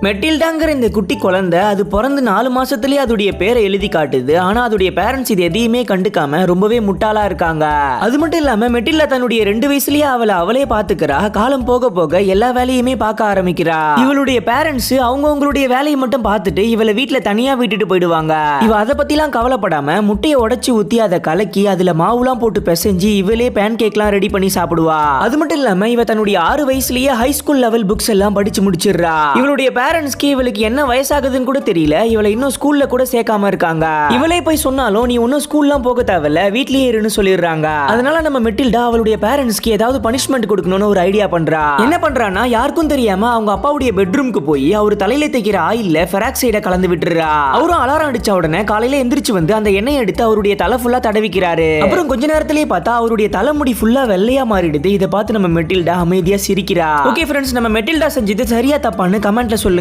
மெட்டில்டாங்கிற இந்த குட்டி குழந்தை அது பிறந்து 4 மாசத்துலயே அதோடைய பேரை எழுதி காட்டுது. ஆனா அதோடைய பேரண்ட்ஸ் இது எதையுமே கண்டுக்காம ரொம்பவே முட்டாளா இருக்காங்க. அது மட்டும் இல்லாம மெட்டில்டா தன்னுடைய 2 வயசுலயே அவளே பாத்துக்கிறா. காலம் போக போக எல்லா வேலையுமே பார்க்க ஆரம்பிக்கிறா. இவளுடைய பேரண்ட்ஸ் அவங்களுடைய வேலையை மட்டும் பார்த்துட்டு இவளை வீட்டுல தனியா விட்டுட்டு போயிடுவாங்க. இவ அதை பத்திலாம் கவலைப்படாம முட்டையை உடைச்சு ஊத்தி அதை கலக்கி அதுல மாவுலாம் போட்டு பிசைஞ்சு இவளே பேன் கேக்லாம் ரெடி பண்ணி சாப்பிடுவா. அது மட்டும் இல்லாம இவ தன்னுடைய 6 வயசுலயே ஹை ஸ்கூல் லெவல் புக்ஸ் எல்லாம் படிச்சு முடிச்சிடுறா. இவளுடைய பேரண்ட்ஸ்க்கு இவளுக்கு என்ன வயசாகுதுன்னு கூட தெரியல. இவளை இன்னும் ஸ்கூல்ல கூட சேர்க்காம இருக்காங்க. இவளே போய் சொன்னாலும் நீ இன்னும் ஸ்கூல்லாம் போக தேவையில்ல, வீட்லயே இருன்னு சொல்லிடுறாங்க. அதனால நம்ம மெட்டில்டா அவளுடைய பேரண்ட்ஸ்க்கு ஏதாவது பனிஷ்மெண்ட் கொடுக்கணும்னு ஒரு ஐடியா பண்றா. என்ன பண்றானா யாருக்கும் தெரியாம அவங்க அப்பாவுடைய பெட்ரூம்க்கு போய் அவர் தலையில தேய்க்கிற ஆயில்ல பெராக்சைட கலந்து விட்டுறா. அவரும் அலாரம் அடிச்ச உடனே காலையில எந்திரிச்சு வந்து அந்த எண்ணெய் எடுத்து அவருடைய தலை ஃபுல்லா தடவிக்கிறாரு. அப்புறம் கொஞ்ச நேரத்திலேயே பார்த்தா அவருடைய தலைமுடி ஃபுல்லா வெள்ளையா மாறிடுது. இதை பார்த்து நம்ம மெட்டில்டா அமைதியா சிரிக்கிறா. ஓகே ஃப்ரெண்ட்ஸ், நம்ம மெட்டில்டா செஞ்சது சரியா தப்பான்னு கமெண்ட்ல சொல்லுங்க.